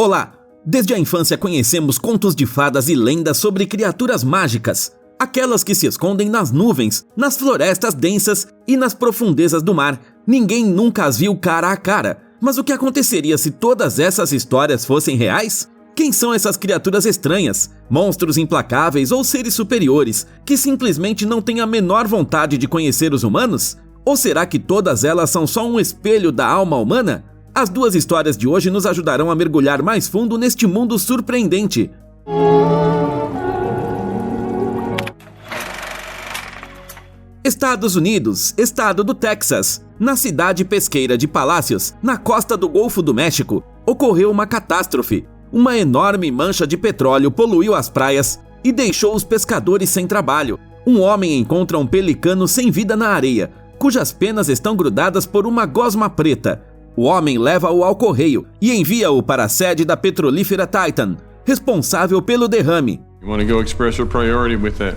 Olá! Desde a infância conhecemos contos de fadas e lendas sobre criaturas mágicas, aquelas que se escondem nas nuvens, nas florestas densas e nas profundezas do mar. Ninguém nunca as viu cara a cara. Mas o que aconteceria se todas essas histórias fossem reais? Quem são essas criaturas estranhas, monstros implacáveis ou seres superiores, que simplesmente não têm a menor vontade de conhecer os humanos? Ou será que todas elas são só um espelho da alma humana? As duas histórias de hoje nos ajudarão a mergulhar mais fundo neste mundo surpreendente. Estados Unidos, estado do Texas. Na cidade pesqueira de Palacios, na costa do Golfo do México, ocorreu uma catástrofe. Uma enorme mancha de petróleo poluiu as praias e deixou os pescadores sem trabalho. Um homem encontra um pelicano sem vida na areia, cujas penas estão grudadas por uma gosma preta. O homem leva-o ao correio e envia-o para a sede da petrolífera Titan, responsável pelo derrame. You want to go express your priority with that?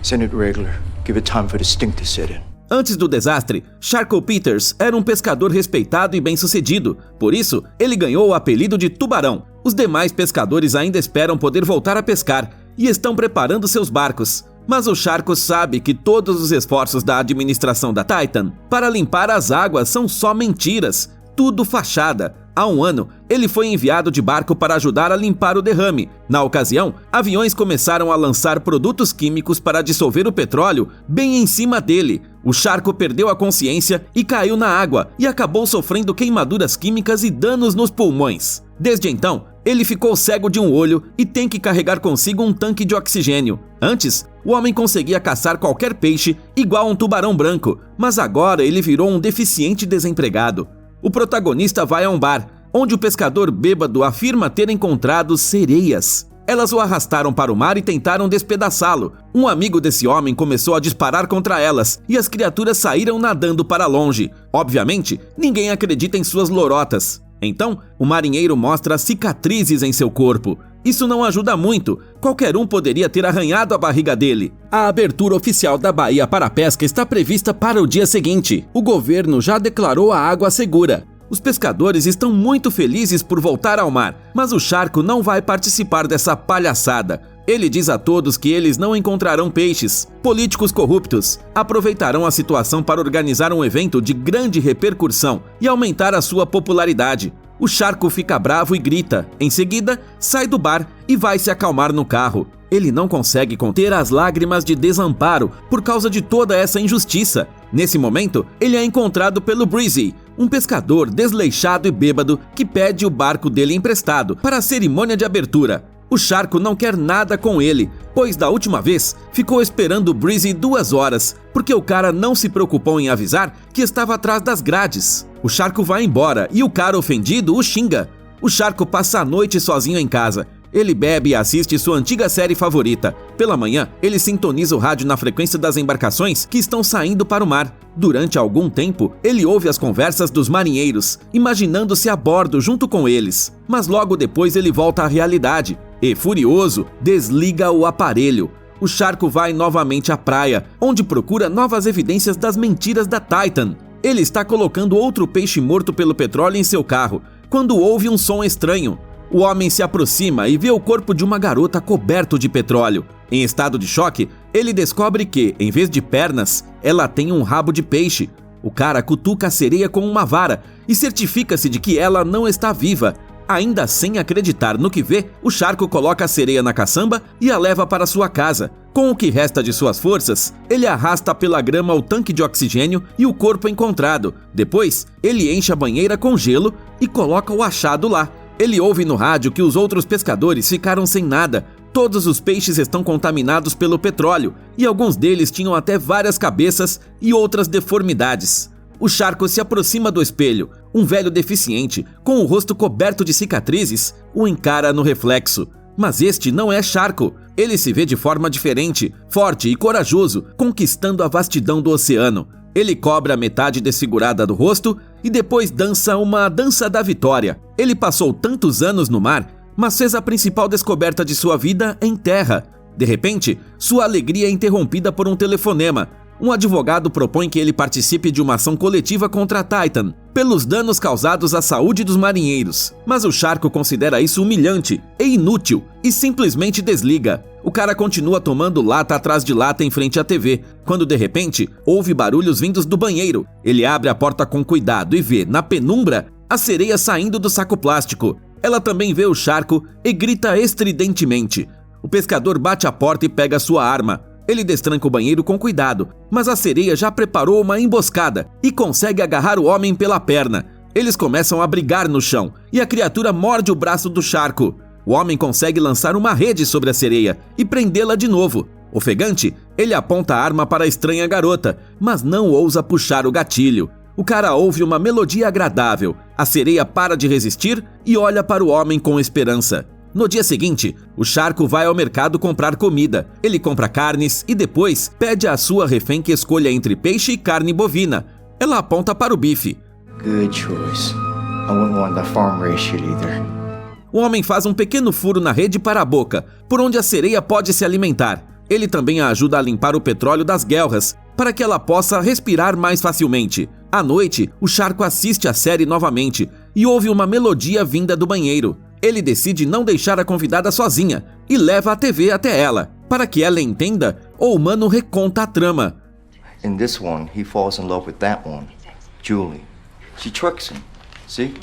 Send it regular. Give it time for the stink to set in. Antes do desastre, Sharko Peters era um pescador respeitado e bem-sucedido. Por isso, ele ganhou o apelido de Tubarão. Os demais pescadores ainda esperam poder voltar a pescar e estão preparando seus barcos. Mas o Sharko sabe que todos os esforços da administração da Titan para limpar as águas são só mentiras. Tudo fachada. Há um ano, ele foi enviado de barco para ajudar a limpar o derrame. Na ocasião, aviões começaram a lançar produtos químicos para dissolver o petróleo bem em cima dele. O Sharko perdeu a consciência e caiu na água e acabou sofrendo queimaduras químicas e danos nos pulmões. Desde então, ele ficou cego de um olho e tem que carregar consigo um tanque de oxigênio. Antes, o homem conseguia caçar qualquer peixe igual um tubarão branco, mas agora ele virou um deficiente desempregado. O protagonista vai a um bar, onde o pescador bêbado afirma ter encontrado sereias. Elas o arrastaram para o mar e tentaram despedaçá-lo. Um amigo desse homem começou a disparar contra elas, e as criaturas saíram nadando para longe. Obviamente, ninguém acredita em suas lorotas. Então, o marinheiro mostra cicatrizes em seu corpo. Isso não ajuda muito. Qualquer um poderia ter arranhado a barriga dele. A abertura oficial da baía para a pesca está prevista para o dia seguinte. O governo já declarou a água segura. Os pescadores estão muito felizes por voltar ao mar, mas o Sharko não vai participar dessa palhaçada. Ele diz a todos que eles não encontrarão peixes. Políticos corruptos aproveitarão a situação para organizar um evento de grande repercussão e aumentar a sua popularidade. O Sharko fica bravo e grita. Em seguida, sai do bar e vai se acalmar no carro. Ele não consegue conter as lágrimas de desamparo por causa de toda essa injustiça. Nesse momento, ele é encontrado pelo Breezy, um pescador desleixado e bêbado que pede o barco dele emprestado para a cerimônia de abertura. O Sharko não quer nada com ele, pois da última vez ficou esperando o Breezy 2 horas, porque o cara não se preocupou em avisar que estava atrás das grades. O Sharko vai embora e o cara ofendido o xinga. O Sharko passa a noite sozinho em casa. Ele bebe e assiste sua antiga série favorita. Pela manhã, ele sintoniza o rádio na frequência das embarcações que estão saindo para o mar. Durante algum tempo, ele ouve as conversas dos marinheiros, imaginando-se a bordo junto com eles. Mas logo depois ele volta à realidade e, furioso, desliga o aparelho. O Sharko vai novamente à praia, onde procura novas evidências das mentiras da Titan. Ele está colocando outro peixe morto pelo petróleo em seu carro, quando ouve um som estranho. O homem se aproxima e vê o corpo de uma garota coberto de petróleo. Em estado de choque, ele descobre que, em vez de pernas, ela tem um rabo de peixe. O cara cutuca a sereia com uma vara e certifica-se de que ela não está viva. Ainda sem acreditar no que vê, o Sharko coloca a sereia na caçamba e a leva para sua casa. Com o que resta de suas forças, ele arrasta pela grama o tanque de oxigênio e o corpo encontrado. Depois, ele enche a banheira com gelo e coloca o achado lá. Ele ouve no rádio que os outros pescadores ficaram sem nada. Todos os peixes estão contaminados pelo petróleo e alguns deles tinham até várias cabeças e outras deformidades. O Sharko se aproxima do espelho. Um velho deficiente, com o rosto coberto de cicatrizes, o encara no reflexo. Mas este não é Sharko. Ele se vê de forma diferente, forte e corajoso, conquistando a vastidão do oceano. Ele cobre a metade desfigurada do rosto e depois dança uma dança da vitória. Ele passou tantos anos no mar, mas fez a principal descoberta de sua vida em terra. De repente, sua alegria é interrompida por um telefonema. Um advogado propõe que ele participe de uma ação coletiva contra a Titan, pelos danos causados à saúde dos marinheiros. Mas o Sharko considera isso humilhante e inútil e simplesmente desliga. O cara continua tomando lata atrás de lata em frente à TV, quando de repente ouve barulhos vindos do banheiro. Ele abre a porta com cuidado e vê, na penumbra, a sereia saindo do saco plástico. Ela também vê o Sharko e grita estridentemente. O pescador bate a porta e pega sua arma. Ele destranca o banheiro com cuidado, mas a sereia já preparou uma emboscada e consegue agarrar o homem pela perna. Eles começam a brigar no chão e a criatura morde o braço do Sharko. O homem consegue lançar uma rede sobre a sereia e prendê-la de novo. Ofegante, ele aponta a arma para a estranha garota, mas não ousa puxar o gatilho. O cara ouve uma melodia agradável, a sereia para de resistir e olha para o homem com esperança. No dia seguinte, o Sharko vai ao mercado comprar comida. Ele compra carnes e depois pede à sua refém que escolha entre peixe e carne bovina. Ela aponta para o bife. Good choice. I wouldn't want that farm raised shit either. O homem faz um pequeno furo na rede para a boca, por onde a sereia pode se alimentar. Ele também a ajuda a limpar o petróleo das guelras, para que ela possa respirar mais facilmente. À noite, o Sharko assiste a série novamente e ouve uma melodia vinda do banheiro. Ele decide não deixar a convidada sozinha e leva a TV até ela. Para que ela entenda, o humano reconta a trama. In this one, he falls in love with that one, Julie. She tricks him, see?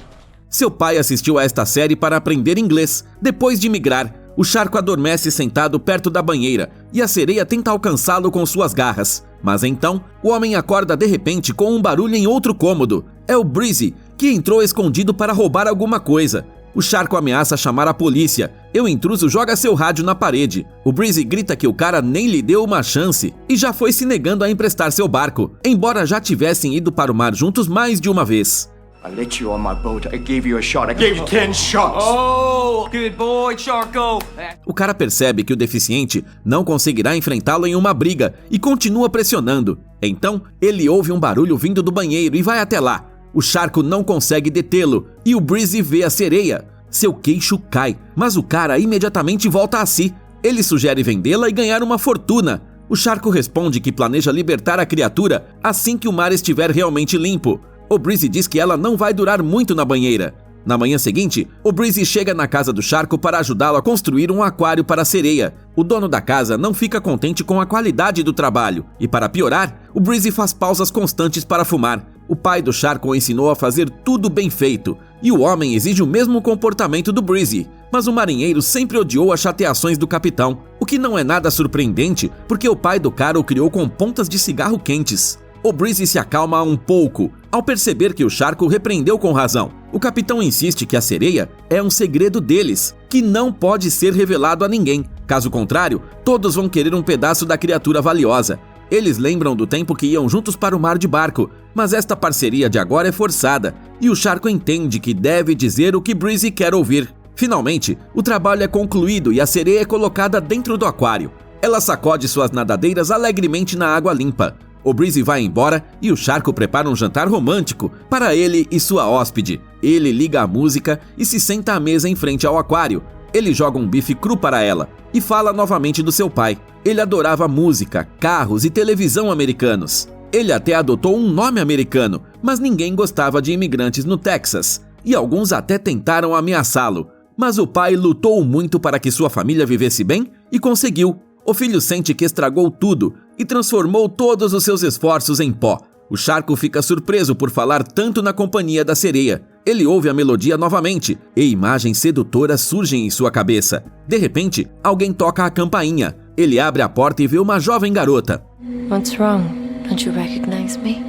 Seu pai assistiu a esta série para aprender inglês. Depois de migrar, o Sharko adormece sentado perto da banheira e a sereia tenta alcançá-lo com suas garras. Mas então, o homem acorda de repente com um barulho em outro cômodo. É o Breezy, que entrou escondido para roubar alguma coisa. O Sharko ameaça chamar a polícia e o intruso joga seu rádio na parede. O Breezy grita que o cara nem lhe deu uma chance e já foi se negando a emprestar seu barco, embora já tivessem ido para o mar juntos mais de uma vez. I let you on my boat. I gave you a shot. I gave you 10 shots. Oh, good boy, Sharko. O cara percebe que o deficiente não conseguirá enfrentá-lo em uma briga e continua pressionando. Então, ele ouve um barulho vindo do banheiro e vai até lá. O Sharko não consegue detê-lo e o Breezy vê a sereia. Seu queixo cai, mas o cara imediatamente volta a si. Ele sugere vendê-la e ganhar uma fortuna. O Sharko responde que planeja libertar a criatura assim que o mar estiver realmente limpo. O Breezy diz que ela não vai durar muito na banheira. Na manhã seguinte, o Breezy chega na casa do Sharko para ajudá-lo a construir um aquário para a sereia. O dono da casa não fica contente com a qualidade do trabalho e, para piorar, o Breezy faz pausas constantes para fumar. O pai do Sharko o ensinou a fazer tudo bem feito e o homem exige o mesmo comportamento do Breezy. Mas o marinheiro sempre odiou as chateações do capitão, o que não é nada surpreendente porque o pai do cara o criou com pontas de cigarro quentes. O Breezy se acalma um pouco ao perceber que o Sharko repreendeu com razão. O capitão insiste que a sereia é um segredo deles, que não pode ser revelado a ninguém. Caso contrário, todos vão querer um pedaço da criatura valiosa. Eles lembram do tempo que iam juntos para o mar de barco, mas esta parceria de agora é forçada, e o Sharko entende que deve dizer o que Breezy quer ouvir. Finalmente, o trabalho é concluído e a sereia é colocada dentro do aquário. Ela sacode suas nadadeiras alegremente na água limpa. O Breezy vai embora e o Sharko prepara um jantar romântico para ele e sua hóspede. Ele liga a música e se senta à mesa em frente ao aquário. Ele joga um bife cru para ela e fala novamente do seu pai. Ele adorava música, carros e televisão americanos. Ele até adotou um nome americano, mas ninguém gostava de imigrantes no Texas, e alguns até tentaram ameaçá-lo. Mas o pai lutou muito para que sua família vivesse bem e conseguiu. O filho sente que estragou tudo e transformou todos os seus esforços em pó. O Sharko fica surpreso por falar tanto na companhia da sereia. Ele ouve a melodia novamente e imagens sedutoras surgem em sua cabeça. De repente, alguém toca a campainha. Ele abre a porta e vê uma jovem garota. What's wrong? Don't you recognize me?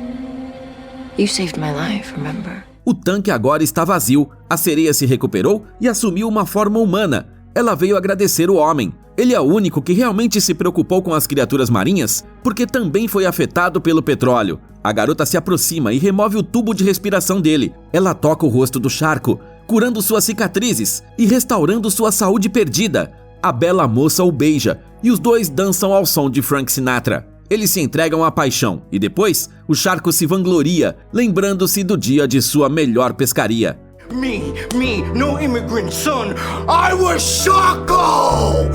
You saved my life, remember? O tanque agora está vazio. A sereia se recuperou e assumiu uma forma humana. Ela veio agradecer o homem. Ele é o único que realmente se preocupou com as criaturas marinhas, porque também foi afetado pelo petróleo. A garota se aproxima e remove o tubo de respiração dele. Ela toca o rosto do Sharko, curando suas cicatrizes e restaurando sua saúde perdida. A bela moça o beija e os dois dançam ao som de Frank Sinatra. Eles se entregam à paixão e depois o Sharko se vangloria, lembrando-se do dia de sua melhor pescaria. Me, no immigrant son. I was Sharko,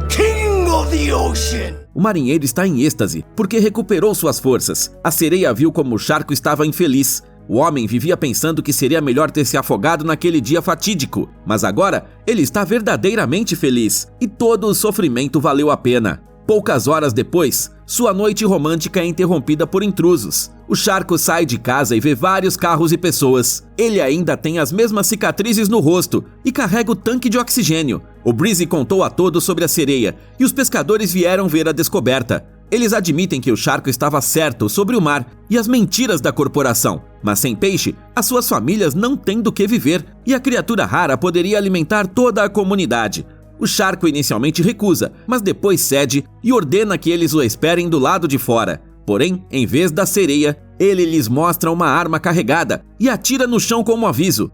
king of the ocean! O marinheiro está em êxtase, porque recuperou suas forças. A sereia viu como o Sharko estava infeliz. O homem vivia pensando que seria melhor ter se afogado naquele dia fatídico, mas agora ele está verdadeiramente feliz, e todo o sofrimento valeu a pena. Poucas horas depois, sua noite romântica é interrompida por intrusos. O Sharko sai de casa e vê vários carros e pessoas. Ele ainda tem as mesmas cicatrizes no rosto e carrega o tanque de oxigênio. O Breezy contou a todos sobre a sereia e os pescadores vieram ver a descoberta. Eles admitem que o Sharko estava certo sobre o mar e as mentiras da corporação. Mas sem peixe, as suas famílias não têm do que viver e a criatura rara poderia alimentar toda a comunidade. O Sharko inicialmente recusa, mas depois cede e ordena que eles o esperem do lado de fora. Porém, em vez da sereia, ele lhes mostra uma arma carregada e atira no chão como aviso.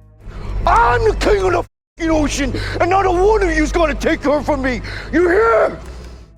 I'm the king of the f***ing ocean, and not a one of you's gonna take her from me! You hear?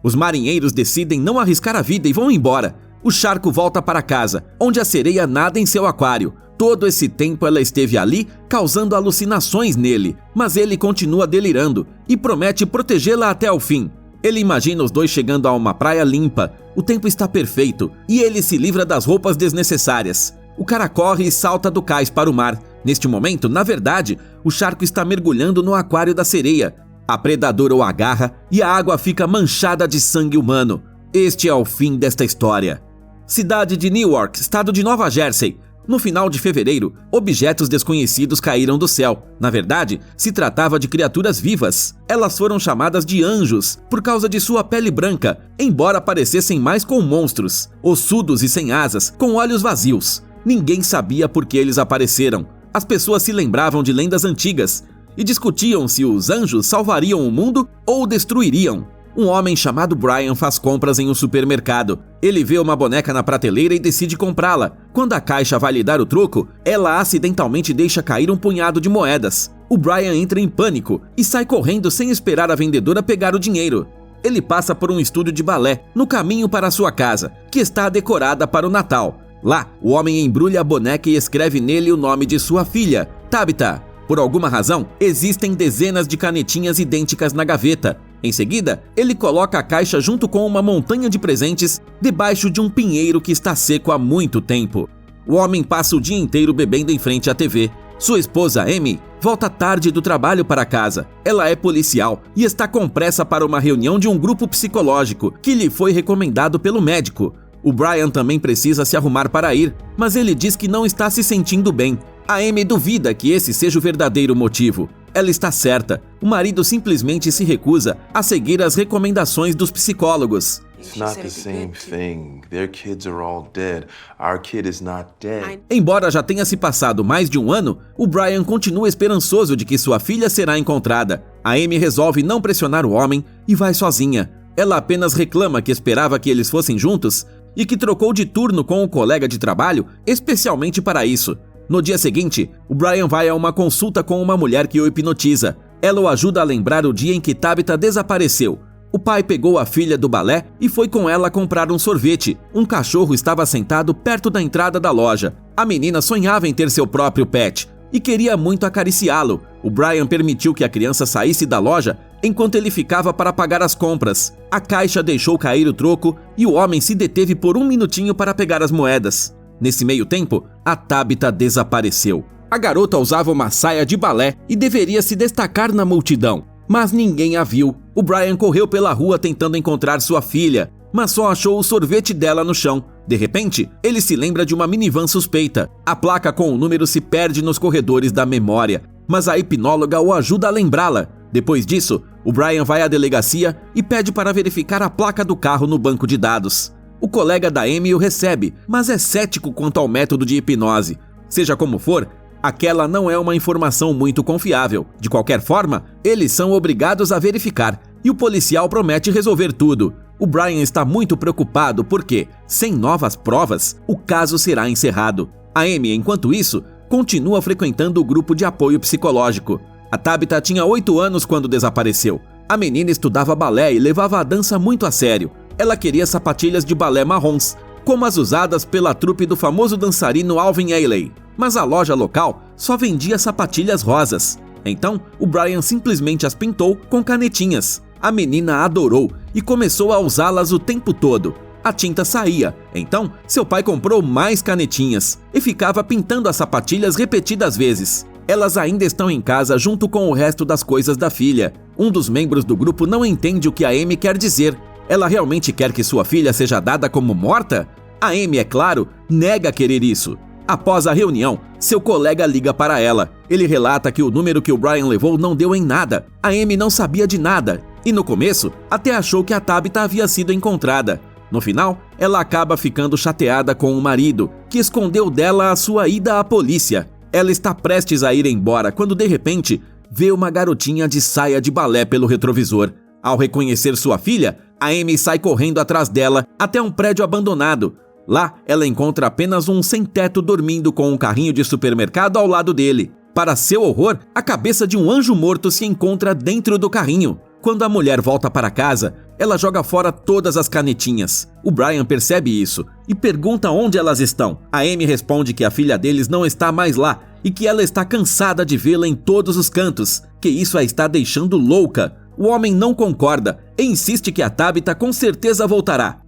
Os marinheiros decidem não arriscar a vida e vão embora. O Sharko volta para casa, onde a sereia nada em seu aquário. Todo esse tempo ela esteve ali, causando alucinações nele, mas ele continua delirando e promete protegê-la até o fim. Ele imagina os dois chegando a uma praia limpa, o tempo está perfeito e ele se livra das roupas desnecessárias. O cara corre e salta do cais para o mar. Neste momento, na verdade, o Sharko está mergulhando no aquário da sereia. A predadora o agarra e a água fica manchada de sangue humano. Este é o fim desta história. Cidade de Newark, estado de Nova Jersey. No final de fevereiro, objetos desconhecidos caíram do céu. Na verdade, se tratava de criaturas vivas. Elas foram chamadas de anjos por causa de sua pele branca, embora parecessem mais com monstros, ossudos e sem asas, com olhos vazios. Ninguém sabia por que eles apareceram. As pessoas se lembravam de lendas antigas e discutiam se os anjos salvariam o mundo ou o destruiriam. Um homem chamado Brian faz compras em um supermercado. Ele vê uma boneca na prateleira e decide comprá-la. Quando a caixa vai lhe dar o troco, ela acidentalmente deixa cair um punhado de moedas. O Brian entra em pânico e sai correndo sem esperar a vendedora pegar o dinheiro. Ele passa por um estúdio de balé no caminho para sua casa, que está decorada para o Natal. Lá, o homem embrulha a boneca e escreve nele o nome de sua filha, Tabitha. Por alguma razão, existem dezenas de canetinhas idênticas na gaveta. Em seguida, ele coloca a caixa junto com uma montanha de presentes debaixo de um pinheiro que está seco há muito tempo. O homem passa o dia inteiro bebendo em frente à TV. Sua esposa, Amy, volta tarde do trabalho para casa. Ela é policial e está com pressa para uma reunião de um grupo psicológico que lhe foi recomendado pelo médico. O Brian também precisa se arrumar para ir, mas ele diz que não está se sentindo bem. A Amy duvida que esse seja o verdadeiro motivo. Ela está certa. O marido simplesmente se recusa a seguir as recomendações dos psicólogos. It's not the same thing. Their kids are all dead. Our kid is not dead. Embora já tenha se passado mais de um ano, o Brian continua esperançoso de que sua filha será encontrada. A Amy resolve não pressionar o homem e vai sozinha. Ela apenas reclama que esperava que eles fossem juntos e que trocou de turno com o colega de trabalho especialmente para isso. No dia seguinte, o Brian vai a uma consulta com uma mulher que o hipnotiza. Ela o ajuda a lembrar o dia em que Tabitha desapareceu. O pai pegou a filha do balé e foi com ela comprar um sorvete. Um cachorro estava sentado perto da entrada da loja. A menina sonhava em ter seu próprio pet e queria muito acariciá-lo. O Brian permitiu que a criança saísse da loja enquanto ele ficava para pagar as compras. A caixa deixou cair o troco e o homem se deteve por um minutinho para pegar as moedas. Nesse meio tempo, a Tabitha desapareceu. A garota usava uma saia de balé e deveria se destacar na multidão, mas ninguém a viu. O Brian correu pela rua tentando encontrar sua filha, mas só achou o sorvete dela no chão. De repente, ele se lembra de uma minivan suspeita. A placa com o número se perde nos corredores da memória, mas a hipnóloga o ajuda a lembrá-la. Depois disso, o Brian vai à delegacia e pede para verificar a placa do carro no banco de dados. O colega da Amy o recebe, mas é cético quanto ao método de hipnose. Seja como for, aquela não é uma informação muito confiável. De qualquer forma, eles são obrigados a verificar, e o policial promete resolver tudo. O Brian está muito preocupado porque, sem novas provas, o caso será encerrado. A Amy, enquanto isso, continua frequentando o grupo de apoio psicológico. A Tabitha tinha 8 anos quando desapareceu. A menina estudava balé e levava a dança muito a sério. Ela queria sapatilhas de balé marrons, como as usadas pela trupe do famoso dançarino Alvin Ailey. Mas a loja local só vendia sapatilhas rosas. Então, o Brian simplesmente as pintou com canetinhas. A menina adorou e começou a usá-las o tempo todo. A tinta saía, então seu pai comprou mais canetinhas e ficava pintando as sapatilhas repetidas vezes. Elas ainda estão em casa junto com o resto das coisas da filha. Um dos membros do grupo não entende o que a Amy quer dizer. Ela realmente quer que sua filha seja dada como morta? A Amy, é claro, nega querer isso. Após a reunião, seu colega liga para ela. Ele relata que o número que o Brian levou não deu em nada. A Amy não sabia de nada e no começo até achou que a Tabitha havia sido encontrada. No final, ela acaba ficando chateada com o marido, que escondeu dela a sua ida à polícia. Ela está prestes a ir embora quando de repente vê uma garotinha de saia de balé pelo retrovisor. Ao reconhecer sua filha, a Amy sai correndo atrás dela até um prédio abandonado. Lá, ela encontra apenas um sem-teto dormindo com um carrinho de supermercado ao lado dele. Para seu horror, a cabeça de um anjo morto se encontra dentro do carrinho. Quando a mulher volta para casa, ela joga fora todas as canetinhas. O Brian percebe isso e pergunta onde elas estão. A Amy responde que a filha deles não está mais lá e que ela está cansada de vê-la em todos os cantos, que isso a está deixando louca. O homem não concorda e insiste que a Tabitha com certeza voltará.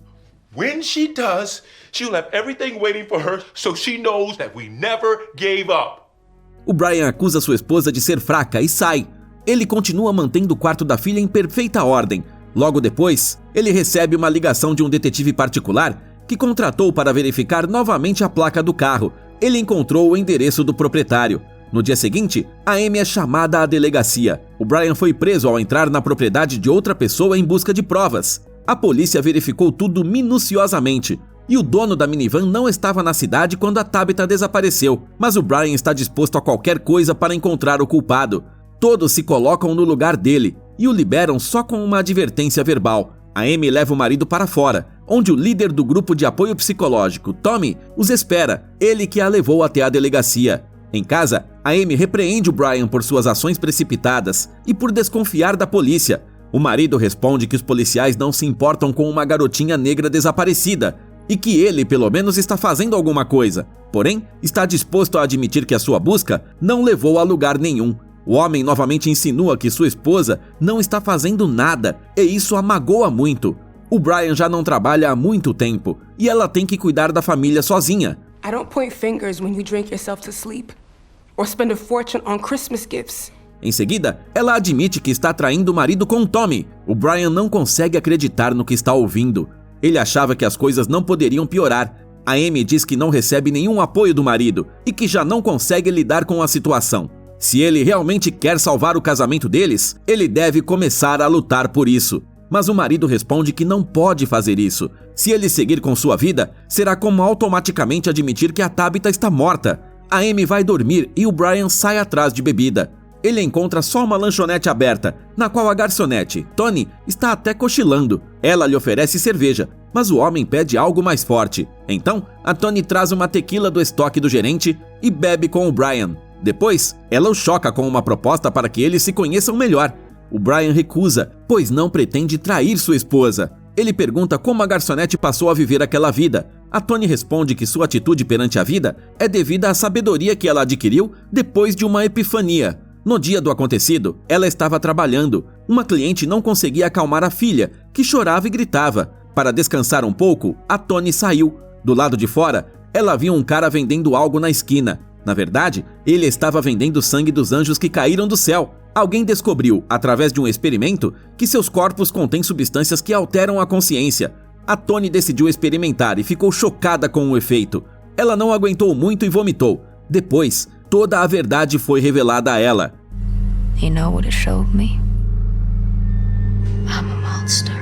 When she does, she'll have everything waiting for her so she knows that we never gave up. O Brian acusa sua esposa de ser fraca e sai. Ele continua mantendo o quarto da filha em perfeita ordem. Logo depois, ele recebe uma ligação de um detetive particular que contratou para verificar novamente a placa do carro. Ele encontrou o endereço do proprietário. No dia seguinte, a Amy é chamada à delegacia. O Brian foi preso ao entrar na propriedade de outra pessoa em busca de provas. A polícia verificou tudo minuciosamente. E o dono da minivan não estava na cidade quando a Tabitha desapareceu. Mas o Brian está disposto a qualquer coisa para encontrar o culpado. Todos se colocam no lugar dele e o liberam só com uma advertência verbal. A Amy leva o marido para fora, onde o líder do grupo de apoio psicológico, Tommy, os espera, ele que a levou até a delegacia. Em casa, a Amy repreende o Brian por suas ações precipitadas e por desconfiar da polícia. O marido responde que os policiais não se importam com uma garotinha negra desaparecida e que ele, pelo menos, está fazendo alguma coisa. Porém, está disposto a admitir que a sua busca não levou a lugar nenhum. O homem novamente insinua que sua esposa não está fazendo nada e isso a magoa muito. O Brian já não trabalha há muito tempo e ela tem que cuidar da família sozinha. I don't point fingers when you drink yourself to sleep or spend a fortune on Christmas gifts. Em seguida, ela admite que está traindo o marido com Tommy. O Brian não consegue acreditar no que está ouvindo. Ele achava que as coisas não poderiam piorar. A Amy diz que não recebe nenhum apoio do marido e que já não consegue lidar com a situação. Se ele realmente quer salvar o casamento deles, ele deve começar a lutar por isso. Mas o marido responde que não pode fazer isso. Se ele seguir com sua vida, será como automaticamente admitir que a Tabitha está morta. A Amy vai dormir e o Brian sai atrás de bebida. Ele encontra só uma lanchonete aberta, na qual a garçonete, Tony, está até cochilando. Ela lhe oferece cerveja, mas o homem pede algo mais forte. Então, a Tony traz uma tequila do estoque do gerente e bebe com o Brian. Depois, ela o choca com uma proposta para que eles se conheçam melhor. O Brian recusa, pois não pretende trair sua esposa. Ele pergunta como a garçonete passou a viver aquela vida. A Tony responde que sua atitude perante a vida é devida à sabedoria que ela adquiriu depois de uma epifania. No dia do acontecido, ela estava trabalhando. Uma cliente não conseguia acalmar a filha, que chorava e gritava. Para descansar um pouco, a Tony saiu. Do lado de fora, ela viu um cara vendendo algo na esquina. Na verdade, ele estava vendendo sangue dos anjos que caíram do céu. Alguém descobriu, através de um experimento, que seus corpos contêm substâncias que alteram a consciência. A Tony decidiu experimentar e ficou chocada com o efeito. Ela não aguentou muito e vomitou. Depois, toda a verdade foi revelada a ela. You know what it showed me? I'm a monster.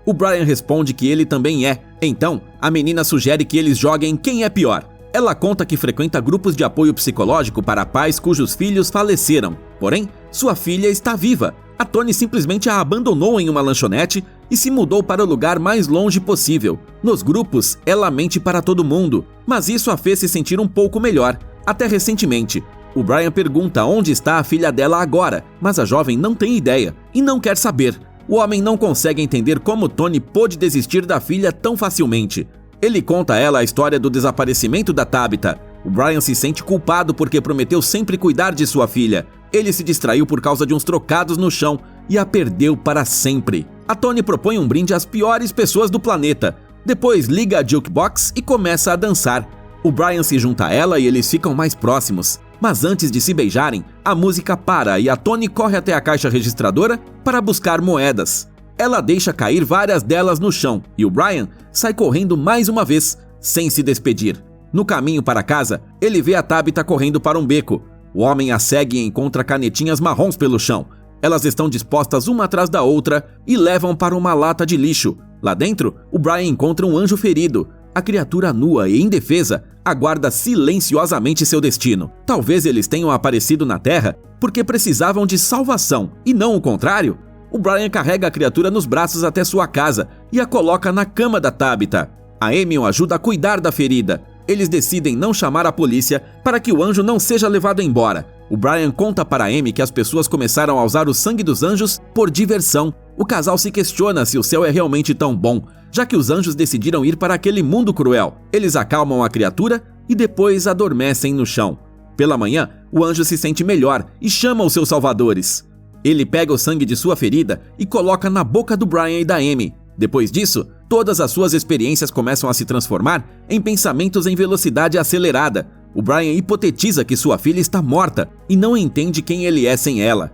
O Brian responde que ele também é. Então, a menina sugere que eles joguem quem é pior. Ela conta que frequenta grupos de apoio psicológico para pais cujos filhos faleceram. Porém, sua filha está viva. A Tony simplesmente a abandonou em uma lanchonete e se mudou para o lugar mais longe possível. Nos grupos, ela mente para todo mundo, mas isso a fez se sentir um pouco melhor. Até recentemente, o Brian pergunta onde está a filha dela agora, mas a jovem não tem ideia e não quer saber. O homem não consegue entender como Tony pôde desistir da filha tão facilmente. Ele conta a ela a história do desaparecimento da Tabitha. O Brian se sente culpado porque prometeu sempre cuidar de sua filha. Ele se distraiu por causa de uns trocados no chão e a perdeu para sempre. A Toni propõe um brinde às piores pessoas do planeta. Depois liga a jukebox e começa a dançar. O Brian se junta a ela e eles ficam mais próximos. Mas antes de se beijarem, a música para e a Toni corre até a caixa registradora para buscar moedas. Ela deixa cair várias delas no chão e o Brian sai correndo mais uma vez, sem se despedir. No caminho para casa, ele vê a Tabitha correndo para um beco. O homem a segue e encontra canetinhas marrons pelo chão. Elas estão dispostas uma atrás da outra e levam para uma lata de lixo. Lá dentro, o Brian encontra um anjo ferido. A criatura nua e indefesa aguarda silenciosamente seu destino. Talvez eles tenham aparecido na Terra porque precisavam de salvação e não o contrário. O Brian carrega a criatura nos braços até sua casa e a coloca na cama da Tabitha. A Amy o ajuda a cuidar da ferida. Eles decidem não chamar a polícia para que o anjo não seja levado embora. O Brian conta para Amy que as pessoas começaram a usar o sangue dos anjos por diversão. O casal se questiona se o céu é realmente tão bom, já que os anjos decidiram ir para aquele mundo cruel. Eles acalmam a criatura e depois adormecem no chão. Pela manhã, o anjo se sente melhor e chama os seus salvadores. Ele pega o sangue de sua ferida e coloca na boca do Brian e da Amy. Depois disso, todas as suas experiências começam a se transformar em pensamentos em velocidade acelerada. O Brian hipotetiza que sua filha está morta e não entende quem ele é sem ela.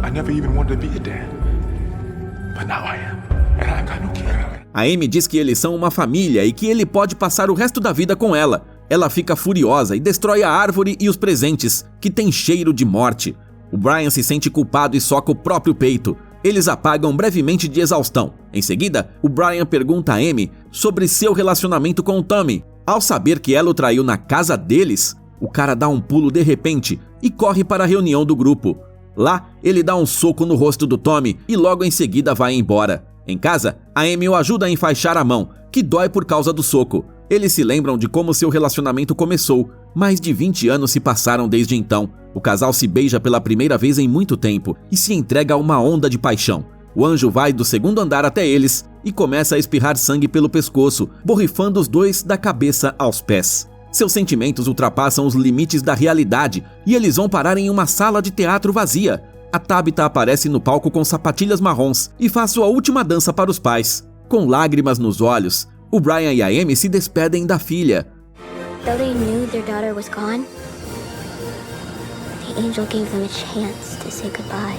I never even wanted to be a dad. But now I am. And I've got no kid. A Amy diz que eles são uma família e que ele pode passar o resto da vida com ela. Ela fica furiosa e destrói a árvore e os presentes, que tem cheiro de morte. O Brian se sente culpado e soca o próprio peito. Eles apagam brevemente de exaustão. Em seguida, o Brian pergunta a Amy sobre seu relacionamento com o Tommy. Ao saber que ela o traiu na casa deles, o cara dá um pulo de repente e corre para a reunião do grupo. Lá, ele dá um soco no rosto do Tommy e logo em seguida vai embora. Em casa, a Amy o ajuda a enfaixar a mão, que dói por causa do soco. Eles se lembram de como seu relacionamento começou. Mais de 20 anos se passaram desde então. O casal se beija pela primeira vez em muito tempo e se entrega a uma onda de paixão. O anjo vai do segundo andar até eles e começa a espirrar sangue pelo pescoço, borrifando os dois da cabeça aos pés. Seus sentimentos ultrapassam os limites da realidade e eles vão parar em uma sala de teatro vazia. A Tabitha aparece no palco com sapatilhas marrons e faz sua última dança para os pais. Com lágrimas nos olhos, o Brian e a Amy se despedem da filha. Though they knew their daughter was gone, the angel gave them a chance to say goodbye.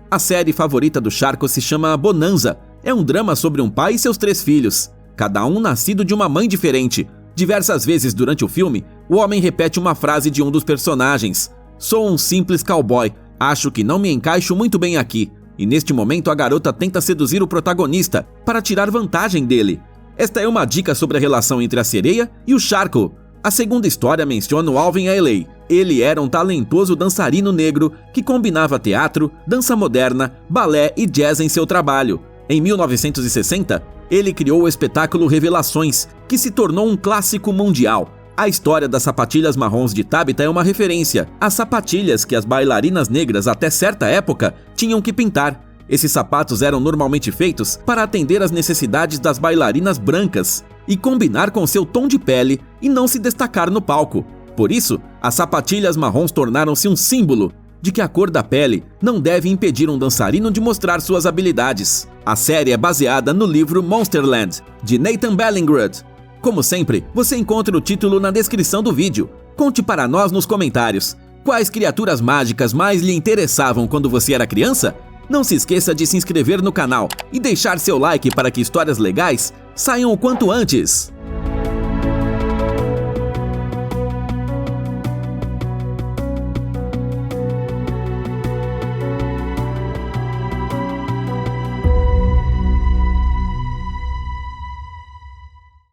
A série favorita do Sharko se chama Bonanza. É um drama sobre um pai e seus 3 filhos, cada um nascido de uma mãe diferente. Diversas vezes durante o filme, o homem repete uma frase de um dos personagens. Sou um simples cowboy, acho que não me encaixo muito bem aqui. E neste momento a garota tenta seduzir o protagonista para tirar vantagem dele. Esta é uma dica sobre a relação entre a sereia e o Sharko. A segunda história menciona o Alvin Ailey. Ele era um talentoso dançarino negro que combinava teatro, dança moderna, balé e jazz em seu trabalho. Em 1960, ele criou o espetáculo Revelações, que se tornou um clássico mundial. A história das sapatilhas marrons de Tabitha é uma referência às sapatilhas que as bailarinas negras até certa época tinham que pintar. Esses sapatos eram normalmente feitos para atender às necessidades das bailarinas brancas e combinar com seu tom de pele e não se destacar no palco. Por isso, as sapatilhas marrons tornaram-se um símbolo de que a cor da pele não deve impedir um dançarino de mostrar suas habilidades. A série é baseada no livro Monsterland, de Nathan Ballingrud. Como sempre, você encontra o título na descrição do vídeo. Conte para nós nos comentários. Quais criaturas mágicas mais lhe interessavam quando você era criança? Não se esqueça de se inscrever no canal e deixar seu like para que histórias legais saiam o quanto antes.